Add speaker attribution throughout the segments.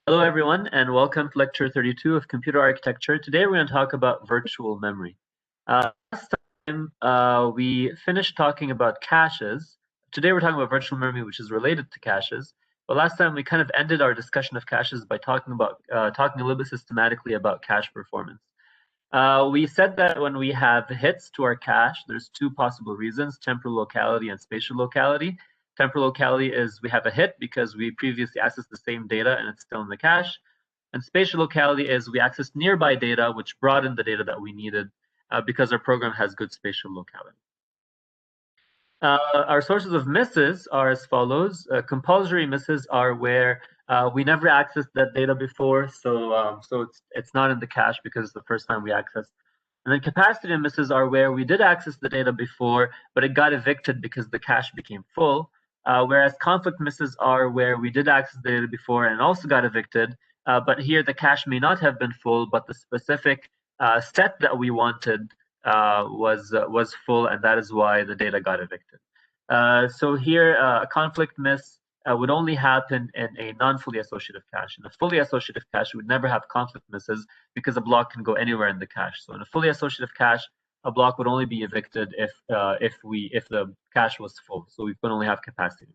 Speaker 1: Hello, everyone, and welcome to Lecture 32 of Computer Architecture. Today, we're going to talk about virtual memory. Last time, we finished talking about caches. Today, we're talking about virtual memory, which is related to caches. But last time, we kind of ended our discussion of caches by talking a little bit systematically about cache performance. We said that when we have hits to our cache, there's two possible reasons: temporal locality and spatial locality. Temporal locality is we have a hit because we previously accessed the same data and it's still in the cache. And spatial locality is we accessed nearby data, which brought in the data that we needed because our program has good spatial locality. Our sources of misses are as follows. Compulsory misses are where we never accessed that data before, so it's not in the cache because it's the first time we accessed. And then capacity misses are where we did access the data before, but it got evicted because the cache became full. Whereas conflict misses are where we did access the data before and also got evicted, but here the cache may not have been full, but the specific set that we wanted was full, and that is why the data got evicted. So here, a conflict miss would only happen in a non-fully associative cache. In a fully associative cache, we would never have conflict misses because a block can go anywhere in the cache. So in a fully associative cache, a block would only be evicted if the cache was full. So we could only have capacity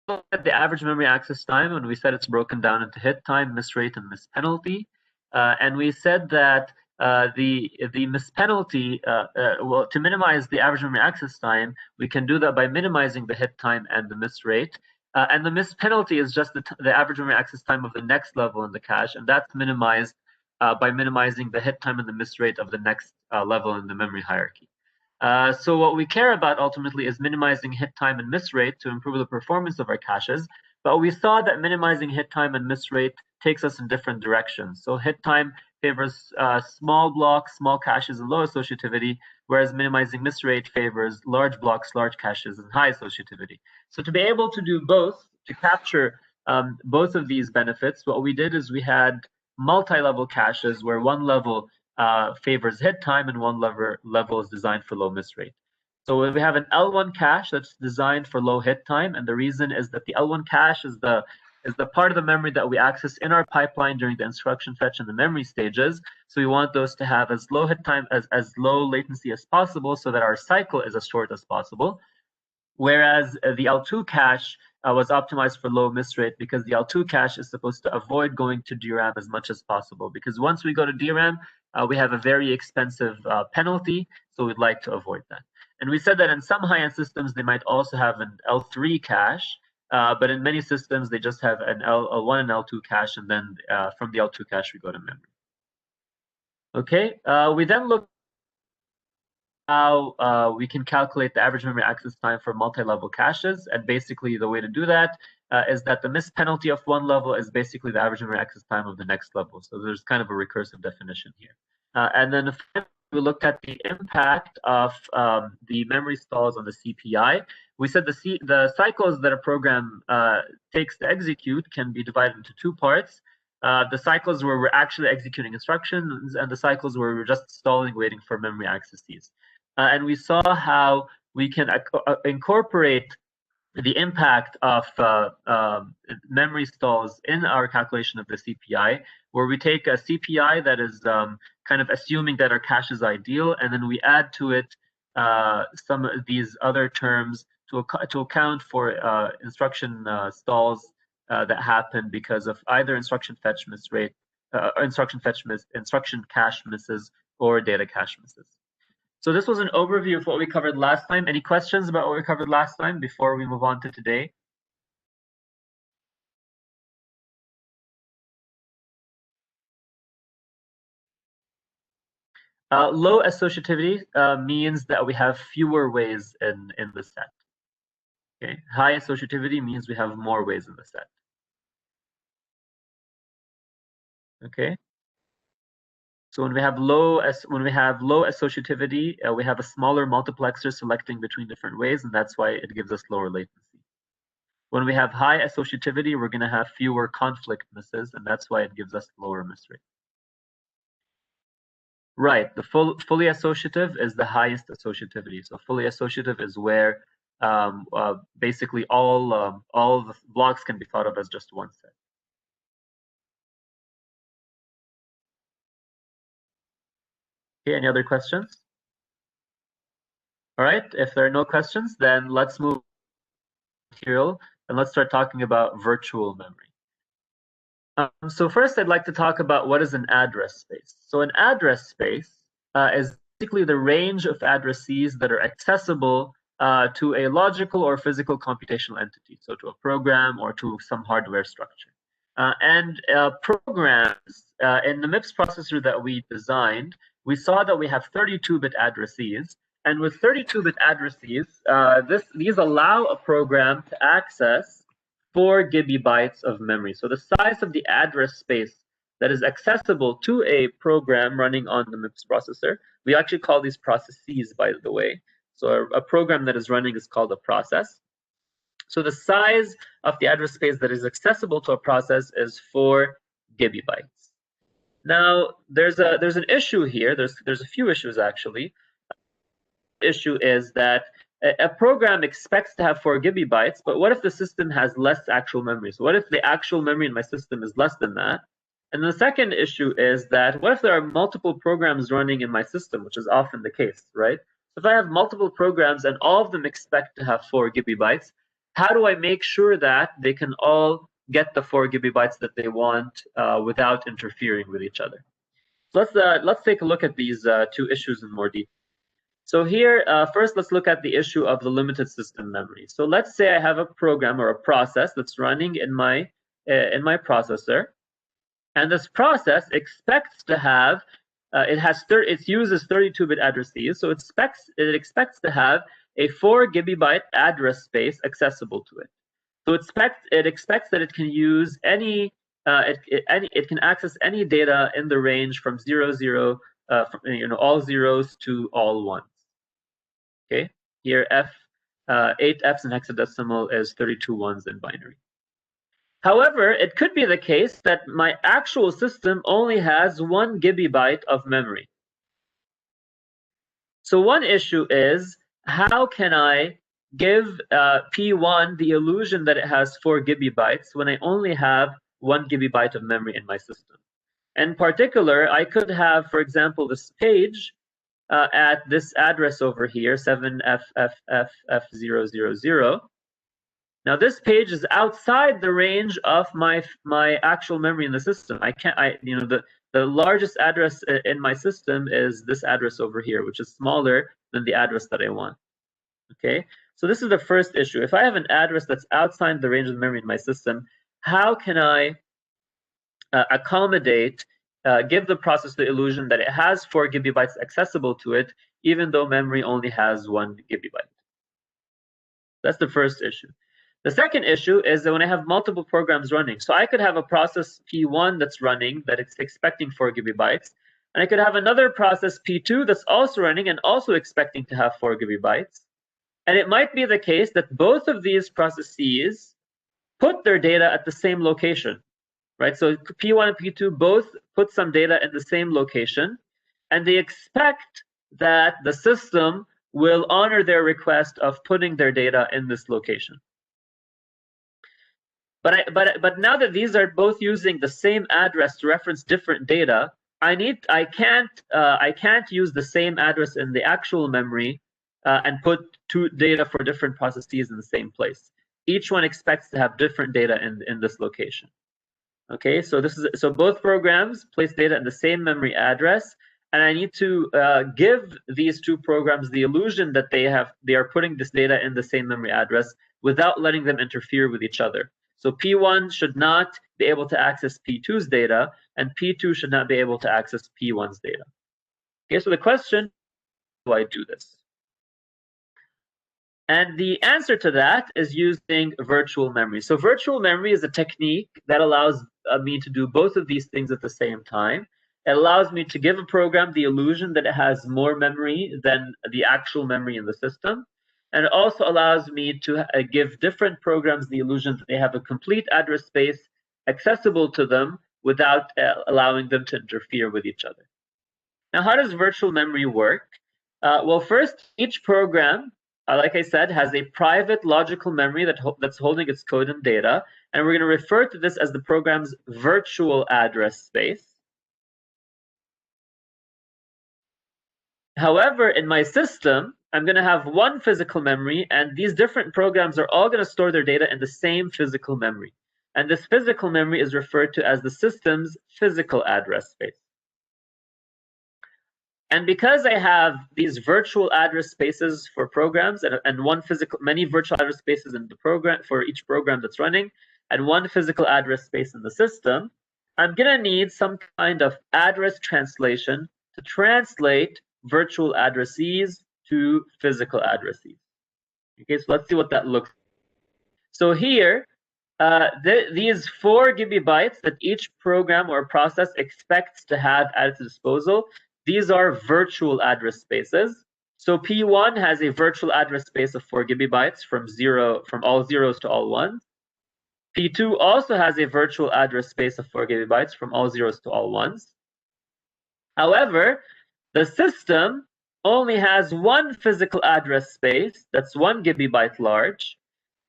Speaker 1: misses. At the average memory access time, and we said it's broken down into hit time, miss rate, and miss penalty. And we said that the miss penalty, well, to minimize the average memory access time, we can do that by minimizing the hit time and the miss rate. And the miss penalty is just the average memory access time of the next level in the cache, and that's minimized by minimizing the hit time and the miss rate of the next level in the memory hierarchy. So what we care about ultimately is minimizing hit time and miss rate to improve the performance of our caches. But we saw that minimizing hit time and miss rate takes us in different directions. So hit time favors small blocks, small caches, and low associativity, whereas minimizing miss rate favors large blocks, large caches, and high associativity. So to be able to do both, to capture both of these benefits, what we did is we had multi-level caches where one level favors hit time and one level is designed for low miss rate. So we have an L1 cache that's designed for low hit time, and the reason is that the L1 cache is the part of the memory that we access in our pipeline during the instruction fetch and the memory stages. So we want those to have as low hit time, as low latency as possible, so that our cycle is as short as possible. Whereas the L2 cache was optimized for low miss rate because the L2 cache is supposed to avoid going to DRAM as much as possible. Because once we go to DRAM, we have a very expensive penalty, so we'd like to avoid that. And we said that in some high-end systems, they might also have an L3 cache, but in many systems, they just have an L1 and L2 cache, and then from the L2 cache, we go to memory. Okay, we then look how we can calculate the average memory access time for multi-level caches. And basically, the way to do that is that the miss penalty of one level is basically the average memory access time of the next level. So there's kind of a recursive definition here. And then we looked at the impact of the memory stalls on the CPI. We said the cycles that a program takes to execute can be divided into two parts. The cycles where we're actually executing instructions and the cycles where we're just stalling, waiting for memory accesses. And we saw how we can incorporate the impact of memory stalls in our calculation of the CPI, where we take a CPI that is kind of assuming that our cache is ideal, and then we add to it some of these other terms to account for instruction stalls that happen because of either instruction fetch miss rate, instruction cache misses, or data cache misses. So this was an overview of what we covered last time. Any questions about what we covered last time before we move on to today? Low associativity means that we have fewer ways in the set. Okay. High associativity means we have more ways in the set. Okay. So when we have low associativity, we have a smaller multiplexer selecting between different ways, and that's why it gives us lower latency. When we have high associativity, we're going to have fewer conflict misses, and that's why it gives us lower miss rate. Right, the fully associative is the highest associativity. So fully associative is where basically all the blocks can be thought of as just one set. Okay, any other questions? All right, if there are no questions, then let's move material and let's start talking about virtual memory. So first, I'd like to talk about what is an address space. So an address space is basically the range of addressees that are accessible to a logical or physical computational entity, so to a program or to some hardware structure. And programs in the MIPS processor that we designed, we saw that we have 32-bit addressees. And with 32-bit addressees, these allow a program to access 4 GB of memory. So the size of the address space that is accessible to a program running on the MIPS processor, we actually call these processes, by the way. So a program that is running is called a process. So the size of the address space that is accessible to a process is 4 GB. Now, there's an issue here. There's a few issues actually. The issue is that a program expects to have 4 GB, but what if the system has less actual memory? So what if the actual memory in my system is less than that? And the second issue is that what if there are multiple programs running in my system, which is often the case, right? So if I have multiple programs and all of them expect to have 4 GB, how do I make sure that they can all get the 4 GB that they want without interfering with each other? So let's take a look at these two issues in more detail. So here, first, let's look at the issue of the limited system memory. So let's say I have a program or a process that's running in my processor, and this process expects to have it uses 32-bit addresses, so it expects to have a 4 GB address space accessible to it. So it expects that it can use it can access any data in the range from 00, all zeros to all ones. Okay, here 8 Fs in hexadecimal is 32 ones in binary. However, it could be the case that my actual system only has 1 GB of memory. So one issue is, how can I give P1 the illusion that it has 4 GB when I only have 1 GB of memory in my system? In particular, I could have, for example, this page at this address over here, 7FFFF000. Now this page is outside the range of my actual memory in the system. The largest address in my system is this address over here, which is smaller than the address that I want. Okay, so this is the first issue. If I have an address that's outside the range of memory in my system, how can I give the process the illusion that it has 4 GB accessible to it, even though memory only has 1 GB? That's the first issue. The second issue is that when I have multiple programs running, so I could have a process P1 that's running that it's expecting 4 GB, and I could have another process P2 that's also running and also expecting to have 4 GB. And it might be the case that both of these processes put their data at the same location, right? So P1 and P2 both put some data in the same location, and they expect that the system will honor their request of putting their data in this location. But now that these are both using the same address to reference different data, I can't use the same address in the actual memory and put two data for different processes in the same place. Each one expects to have different data in this location. Okay, so both programs place data in the same memory address, and I need to give these two programs the illusion that they are putting this data in the same memory address without letting them interfere with each other. So P1 should not be able to access P2's data, and P2 should not be able to access P1's data. Okay, so the question, how do I do this? And the answer to that is using virtual memory. So virtual memory is a technique that allows me to do both of these things at the same time. It allows me to give a program the illusion that it has more memory than the actual memory in the system. And it also allows me to give different programs the illusion that they have a complete address space accessible to them without allowing them to interfere with each other. Now, how does virtual memory work? Well, first, each program like I said, has a private logical memory that's holding its code and data, and we're going to refer to this as the program's virtual address space. However, in my system, I'm going to have one physical memory, and these different programs are all going to store their data in the same physical memory. And this physical memory is referred to as the system's physical address space. And because I have these virtual address spaces for programs and many virtual address spaces in the program for each program that's running, and one physical address space in the system, I'm going to need some kind of address translation to translate virtual addresses to physical addresses. Okay, so let's see what that looks like. So here, these 4 GB that each program or process expects to have at its disposal, these are virtual address spaces. So P1 has a virtual address space of 4 GB from all zeros to all ones. P2 also has a virtual address space of 4 GB from all zeros to all ones. However, the system only has one physical address space that's 1 GB large,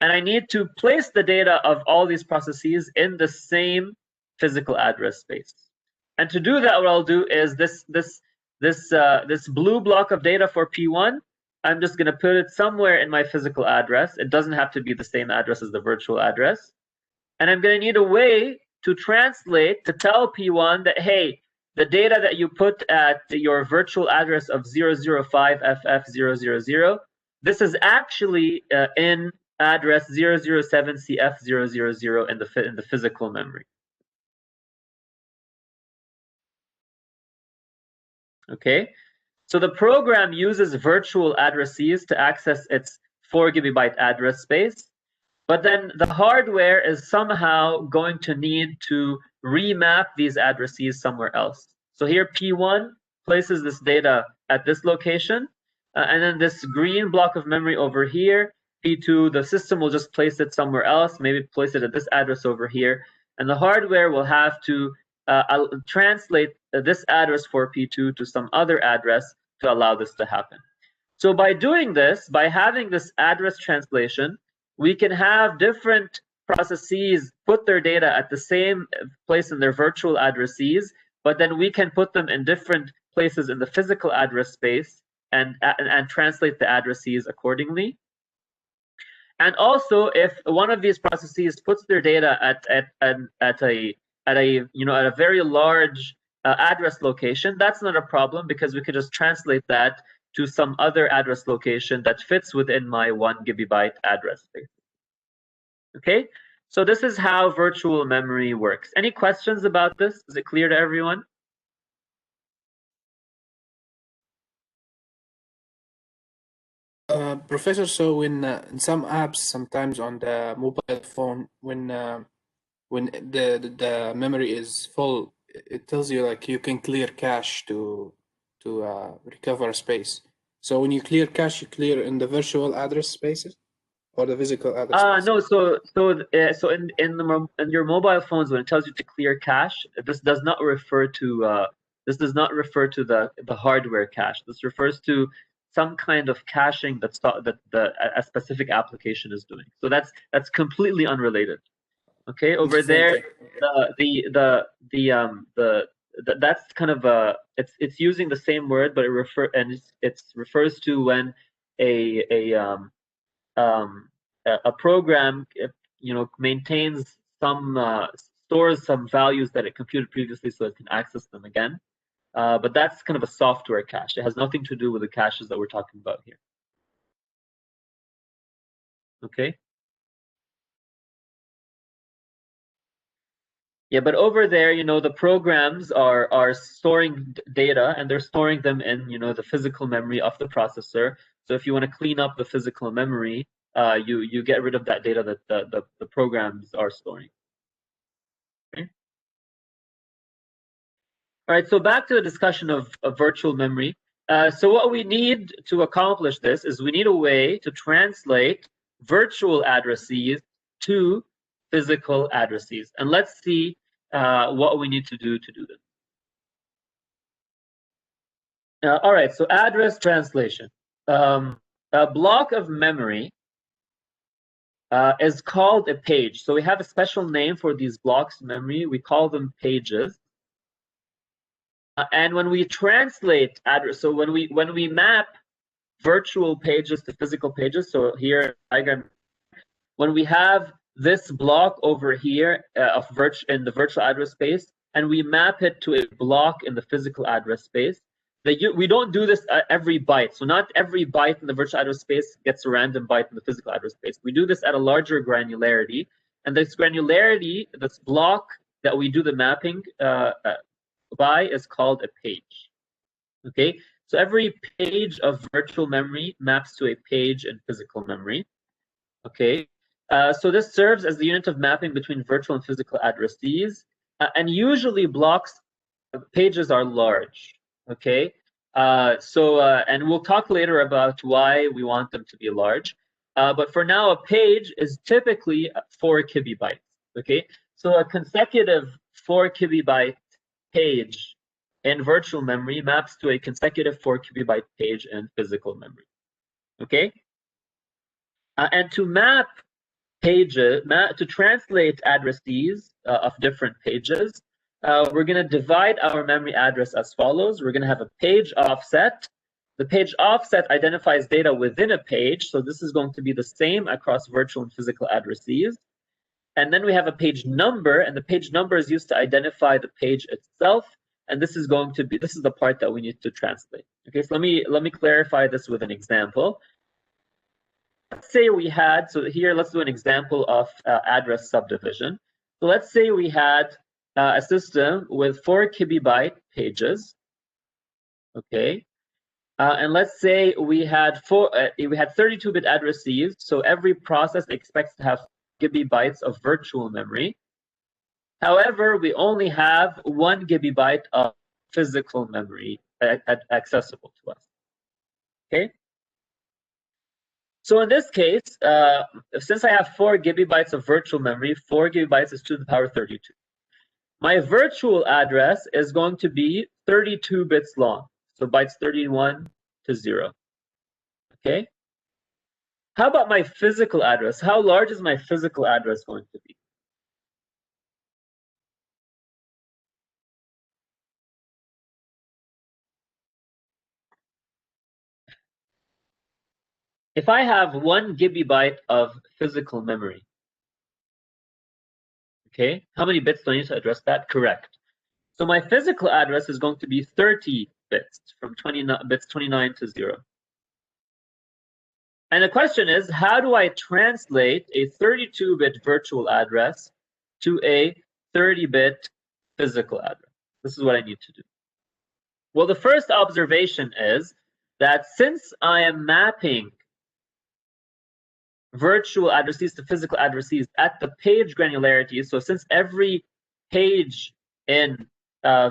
Speaker 1: and I need to place the data of all these processes in the same physical address space. And to do that, what I'll do is this blue block of data for P1, I'm just going to put it somewhere in my physical address. It doesn't have to be the same address as the virtual address. And I'm going to need a way to translate, to tell P1 that, hey, the data that you put at your virtual address of 005FF000, this is actually in address 007CF000 in the physical memory. Okay, so the program uses virtual addresses to access its 4 GB address space, but then the hardware is somehow going to need to remap these addresses somewhere else. So here P1 places this data at this location, and then this green block of memory over here, P2, the system will just place it somewhere else, maybe place it at this address over here, and the hardware will have to translate this address for P2 to some other address to allow this to happen. So by doing this, by having this address translation, we can have different processes put their data at the same place in their virtual addresses, but then we can put them in different places in the physical address space and translate the addresses accordingly. And also, if one of these processes puts their data at a very large address location, that's not a problem because we can just translate that to some other address location that fits within my 1 GB address space. Okay, so this is how virtual memory works. Any questions about this? Is it clear to everyone?
Speaker 2: Professor, so when in some apps, sometimes on the mobile phone, when the memory is full, it tells you like you can clear cache to recover space. So when you clear cache, you clear in the virtual address spaces or the physical address spaces?
Speaker 1: No. So in your mobile phones, when it tells you to clear cache, this does not refer to the hardware cache. This refers to some kind of caching that a specific application is doing. So that's completely unrelated. Okay, over there, that's kind of it's using the same word, but it refers to when a program maintains stores some values that it computed previously so it can access them again. But that's kind of a software cache. It has nothing to do with the caches that we're talking about here. Okay. Yeah, but over there, the programs are storing data and they're storing them in, the physical memory of the processor. So if you want to clean up the physical memory, you get rid of that data that the programs are storing. Okay. All right, so back to the discussion of virtual memory. So what we need to accomplish this is we need a way to translate virtual addresses to physical addresses. And let's see what we need to do this. All right, so address translation. A block of memory is called a page. So we have a special name for these blocks of memory. We call them pages. And when we translate address, so when we map virtual pages to physical pages, so here diagram, when we have this block over here in the virtual address space, and we map it to a block in the physical address space, we don't do this at every byte. So not every byte in the virtual address space gets a random byte in the physical address space. We do this at a larger granularity, and this granularity, this block that we do the mapping by is called a page. Okay, so every page of virtual memory maps to a page in physical memory. Okay, so this serves as the unit of mapping between virtual and physical addressees, and usually blocks pages are large. Okay, and we'll talk later about why we want them to be large. But for now, a page is typically 4 kibibytes. Okay, so a consecutive 4 kibibyte page in virtual memory maps to a consecutive 4 kibibyte page in physical memory. Okay, and to map pages, to translate addressees of different pages, we're going to divide our memory address as follows. We're going to have a page offset. The page offset identifies data within a page, so this is going to be the same across virtual and physical addressees. And then we have a page number, and the page number is used to identify the page itself. And this is the part that we need to translate. Okay, so let me clarify this with an example. Let's say we had, so here let's do an example of address subdivision. So let's say we had a system with 4 kibibyte pages. Okay, and let's say we had 32-bit addressees. So every process expects to have gigabytes of virtual memory. However, we only have 1 gigabyte of physical memory accessible to us. Okay. So in this case, since I have 4 gigabytes of virtual memory, 4 gigabytes is to the power 32. My virtual address is going to be 32 bits long, so bytes 31 to 0. Okay. How about my physical address? How large is my physical address going to be? If I have 1 gigabyte of physical memory, okay, how many bits do I need to address that? Correct. So my physical address is going to be 30 bits, from 29 to 0. And the question is, how do I translate a 32-bit virtual address to a 30-bit physical address? This is what I need to do. Well, the first observation is that since I am mapping virtual addresses to physical addresses at the page granularity, so since every page in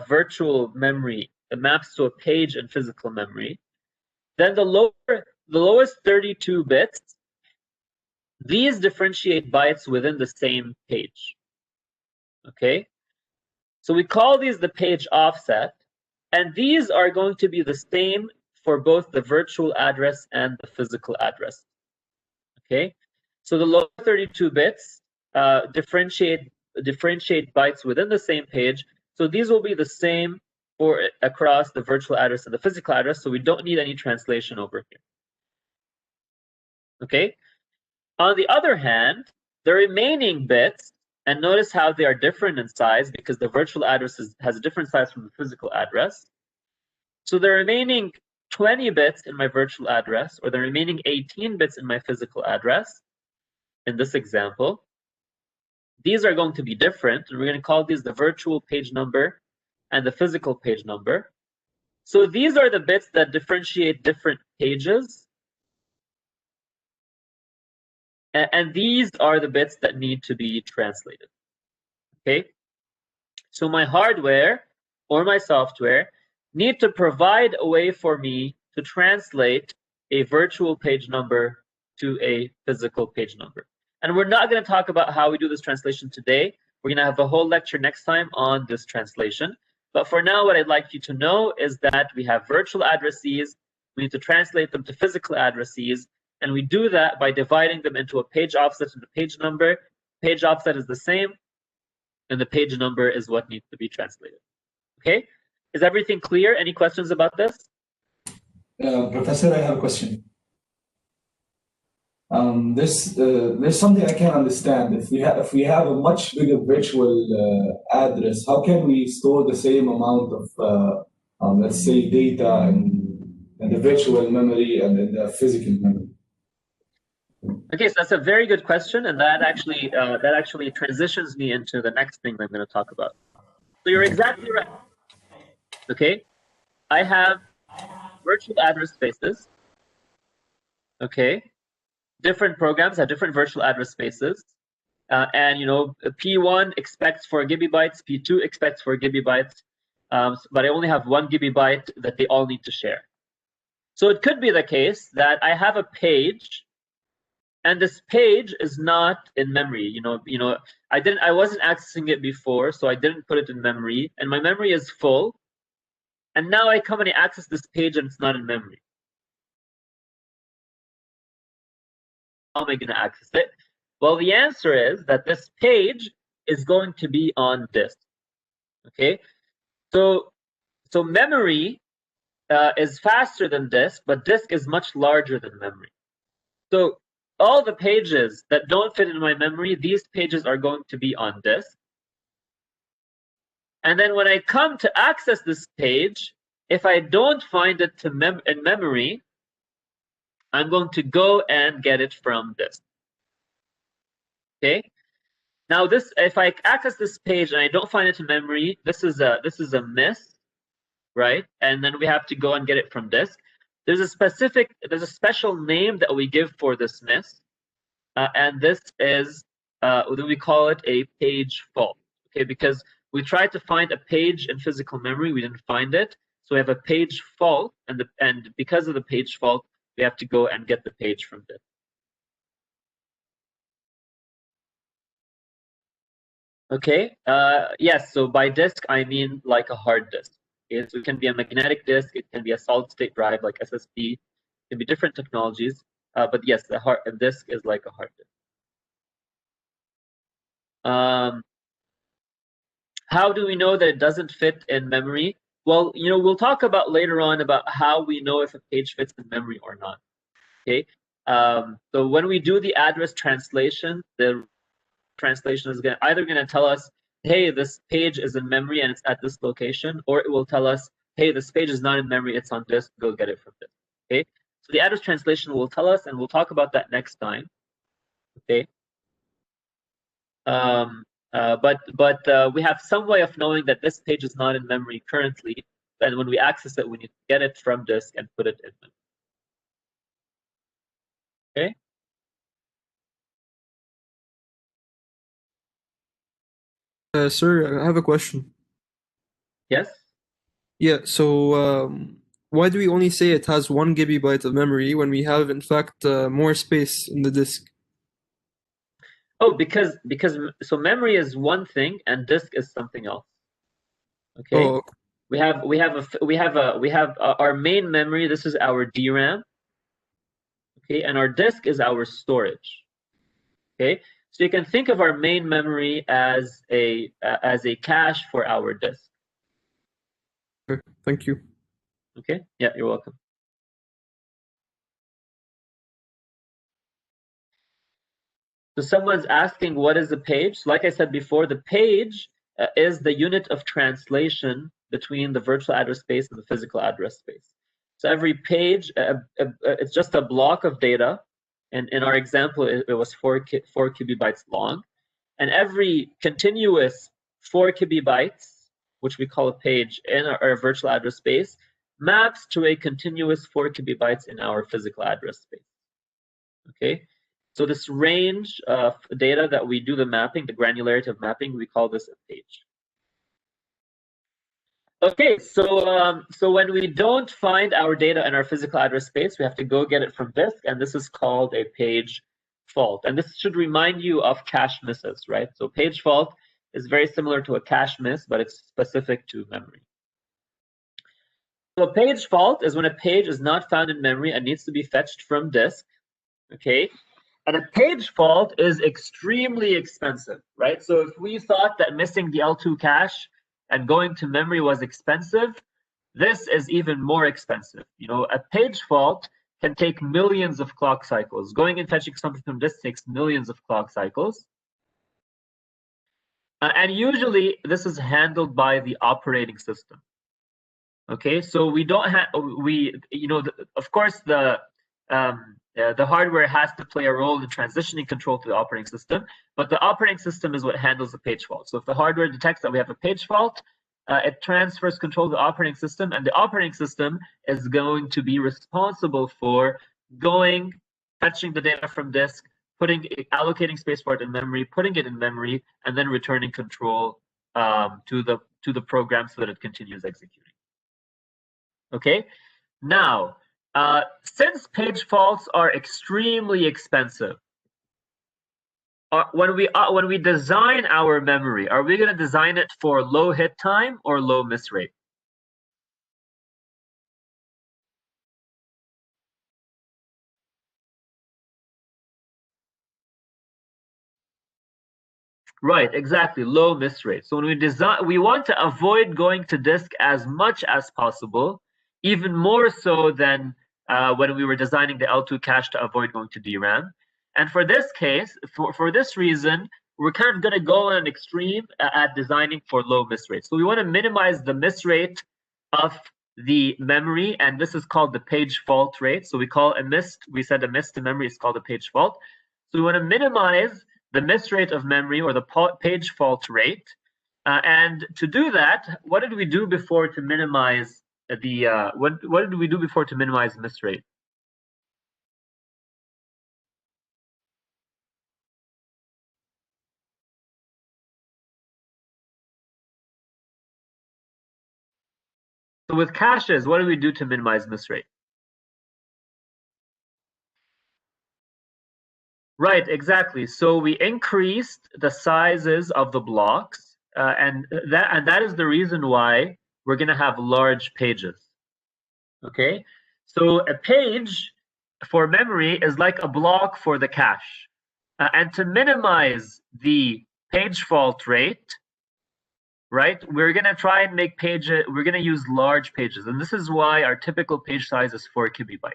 Speaker 1: virtual memory maps to a page in physical memory, then the lowest 32 bits, these differentiate bytes within the same page. Okay, so we call these the page offset, and these are going to be the same for both the virtual address and the physical address. Okay, so the lower 32 bits differentiate bytes within the same page. So these will be the same for across the virtual address and the physical address. So we don't need any translation over here. Okay. On the other hand, the remaining bits, and notice how they are different in size because the virtual address has a different size from the physical address. So the remaining 20 bits in my virtual address, or the remaining 18 bits in my physical address, in this example, these are going to be different, and we're going to call these the virtual page number and the physical page number. So these are the bits that differentiate different pages, and these are the bits that need to be translated. Okay, so my hardware or my software need to provide a way for me to translate a virtual page number to a physical page number. And we're not going to talk about how we do this translation today. We're going to have a whole lecture next time on this translation. But for now, what I'd like you to know is that we have virtual addresses We need to translate them to physical addresses, and we do that by dividing them into a page offset and a page number. Page offset is the same, and the page number is what needs to be translated. Okay? Is everything clear? Any questions about this?
Speaker 3: Professor, I have a question. There's something I can't understand. If we have a much bigger virtual address, how can we store the same amount of let's say data in the virtual memory and in the physical memory?
Speaker 1: Okay, so that's a very good question, and that actually transitions me into the next thing I'm going to talk about. So you're exactly right. Okay, I have virtual address spaces. Okay, different programs have different virtual address spaces, and P1 expects 4 gigabytes, P2 expects 4 gigabytes, but I only have 1 gigabyte that they all need to share. So it could be the case that I have a page, and this page is not in memory. I wasn't accessing it before, so I didn't put it in memory, and my memory is full. And now I come and I access this page, and it's not in memory. How am I going to access it? Well, the answer is that this page is going to be on disk. Okay, so memory is faster than disk, but disk is much larger than memory. So all the pages that don't fit in my memory, these pages are going to be on disk. And then when I come to access this page, if I don't find it in memory, I'm going to go and get it from disk. Okay. Now if I access this page and I don't find it in memory, this is a miss, right? And then we have to go and get it from disk. There's a special name that we give for this miss, and this is we call it a page fault. Okay, because we tried to find a page in physical memory, we didn't find it, so we have a page fault, and because of the page fault, we have to go and get the page from disk. Okay, yes, so by disk, I mean like a hard disk. Okay, so it can be a magnetic disk, it can be a solid state drive like SSD, it can be different technologies, but yes, the disk is like a hard disk. How do we know that it doesn't fit in memory? Well, we'll talk about later on about how we know if a page fits in memory or not. Okay, so when we do the address translation, the translation is either going to tell us, hey, this page is in memory and it's at this location, or it will tell us, hey, this page is not in memory, it's on disk, go get it from disk. Okay, so the address translation will tell us, and we'll talk about that next time. Okay. But we have some way of knowing that this page is not in memory currently, and when we access it, we need to get it from disk and put it in memory. Okay.
Speaker 4: Sir, I have a question.
Speaker 1: Yes.
Speaker 4: Yeah, so why do we only say it has 1 gigabyte of memory when we have, in fact, more space in the disk?
Speaker 1: Oh, because so memory is one thing and disk is something else. Okay.
Speaker 4: Oh,
Speaker 1: We have our main memory. This is our DRAM. Okay, and our disk is our storage. Okay, so you can think of our main memory as a cache for our disk.
Speaker 4: okay. Thank you.
Speaker 1: Okay, yeah, you're welcome. So someone's asking, what is a page? Like I said before, the page is the unit of translation between the virtual address space and the physical address space. So every page, it's just a block of data. And in our example, it was 4 kilobytes long. And every continuous 4 kilobytes, which we call a page in our virtual address space, maps to a continuous 4 kilobytes in our physical address space. Okay. So this range of data that we do the mapping, the granularity of mapping, we call this a page. Okay, so when we don't find our data in our physical address space, we have to go get it from disk, and this is called a page fault. And this should remind you of cache misses, right? So page fault is very similar to a cache miss, but it's specific to memory. So a page fault is when a page is not found in memory and needs to be fetched from disk. Okay, and a page fault is extremely expensive, right? So if we thought that missing the L2 cache and going to memory was expensive, this is even more expensive. You know, a page fault can take millions of clock cycles. Going and fetching something from disk takes millions of clock cycles. And usually this is handled by the operating system. Okay, so we don't have, of course, the hardware has to play a role in transitioning control to the operating system, but the operating system is what handles the page fault. So if the hardware detects that we have a page fault, it transfers control to the operating system, and the operating system is going to be responsible for going, fetching the data from disk, allocating space for it in memory, putting it in memory, and then returning control to the program so that it continues executing. Okay, now, since page faults are extremely expensive, when we design our memory, are we going to design it for low hit time or low miss rate? Right, exactly, low miss rate. So when we design, we want to avoid going to disk as much as possible, even more so than when we were designing the L2 cache to avoid going to DRAM. And for this case, for this reason, we're kind of going to go on an extreme at designing for low miss rate. So we want to minimize the miss rate of the memory, and this is called the page fault rate. So we said a miss to memory is called a page fault. So we want to minimize the miss rate of memory, or the page fault rate. And to do that, what did we do before to minimize the what did we do before to minimize miss rate? So with caches, what do we do to minimize miss rate? Right, exactly. So we increased the sizes of the blocks, and that is the reason why we're going to have large pages. Okay, so a page for memory is like a block for the cache, and to minimize the page fault rate, right, we're going to try and make pages. We're going to use large pages, and this is why our typical page size is 4 kilobytes.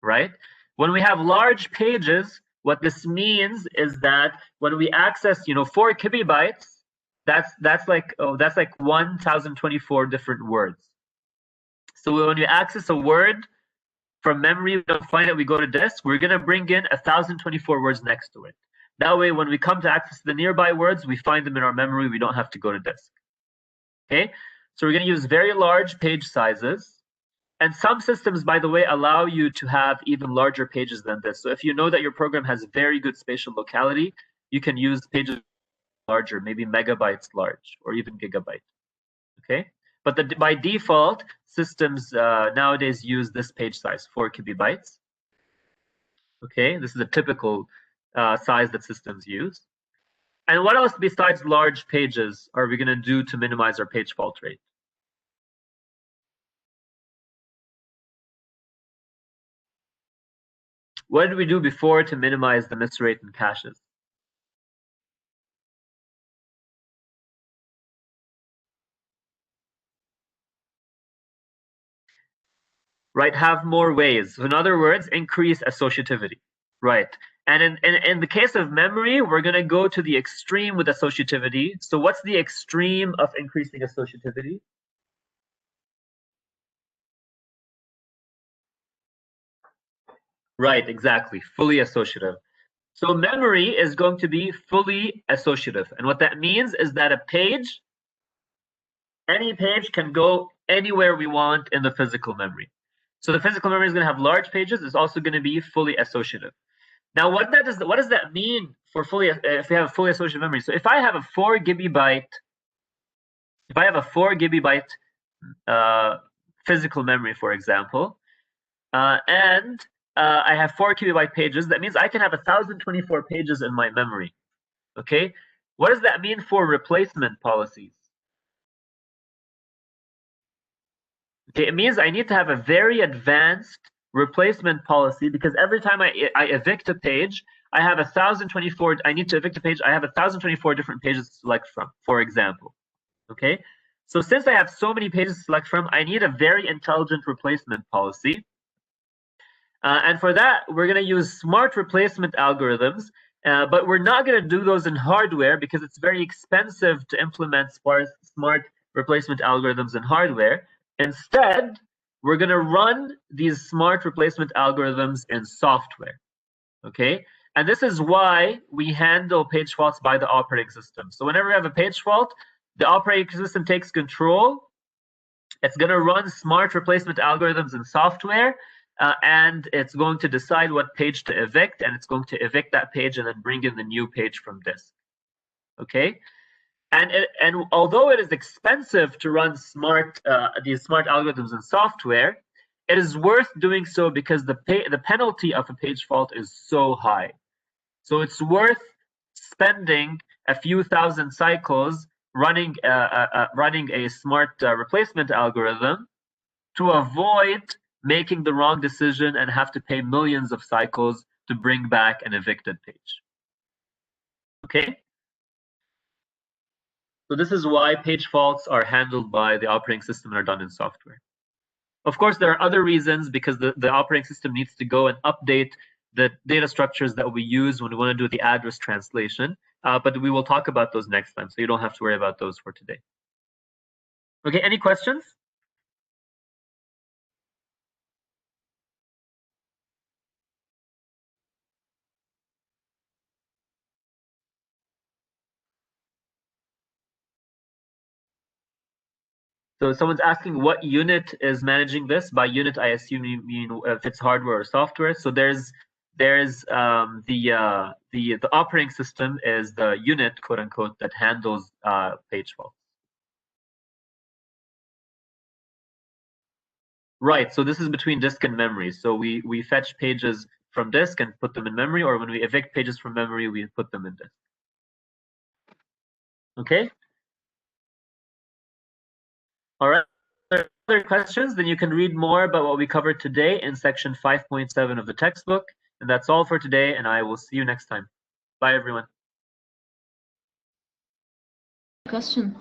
Speaker 1: Right? When we have large pages, what this means is that when we access, 4 kilobytes, that's like 1,024 different words. So when we access a word from memory, we don't find it, we go to disk, we're going to bring in 1,024 words next to it. That way, when we come to access the nearby words, we find them in our memory, we don't have to go to disk. Okay? So we're going to use very large page sizes. And some systems, by the way, allow you to have even larger pages than this. So if you know that your program has very good spatial locality, you can use pages larger, maybe megabytes large, or even gigabyte. Okay, but by default, systems nowadays use this page size, 4 kilobytes. Okay, this is a typical size that systems use. And what else besides large pages are we going to do to minimize our page fault rate? What did we do before to minimize the miss rate in caches? Right, have more ways. So in other words, increase associativity. Right. And in the case of memory, we're going to go to the extreme with associativity. So what's the extreme of increasing associativity? Right, exactly. Fully associative. So memory is going to be fully associative. And what that means is that any page can go anywhere we want in the physical memory. So the physical memory is going to have large pages. It's also going to be fully associative. Now, what does that mean for if we have fully associative memory? So if I have a 4 gigabyte physical memory, for example, and I have 4 kilobyte pages, that means I can have 1,024 pages in my memory. Okay, what does that mean for replacement policies? Okay, it means I need to have a very advanced replacement policy, because every time I evict a page, I have 1,024. I need to evict a page. I have 1,024 different pages to select from, for example. Okay, so since I have so many pages to select from, I need a very intelligent replacement policy. And for that, we're going to use smart replacement algorithms, but we're not going to do those in hardware because it's very expensive to implement smart replacement algorithms in hardware. Instead, we're going to run these smart replacement algorithms in software. Okay, and this is why we handle page faults by the operating system. So whenever we have a page fault, the operating system takes control. It's going to run smart replacement algorithms in software, and it's going to decide what page to evict, and it's going to evict that page and then bring in the new page from disk. Okay, and although it is expensive to run these smart algorithms in software, it is worth doing so because the penalty of a page fault is so high. So it's worth spending a few thousand cycles running a smart replacement algorithm to avoid making the wrong decision and have to pay millions of cycles to bring back an evicted page. Okay? So this is why page faults are handled by the operating system and are done in software. Of course, there are other reasons, because the operating system needs to go and update the data structures that we use when we want to do the address translation, but we will talk about those next time, so you don't have to worry about those for today. Okay, any questions? So someone's asking what unit is managing this. By unit, I assume you mean if it's hardware or software. So there's the operating system is the unit, quote unquote, that handles page faults. Right. So this is between disk and memory. So we fetch pages from disk and put them in memory, or when we evict pages from memory, we put them in disk. Okay. All right. Other questions? Then you can read more about what we covered today in section 5.7 of the textbook. And that's all for today, and I will see you next time. Bye, everyone.
Speaker 5: Question.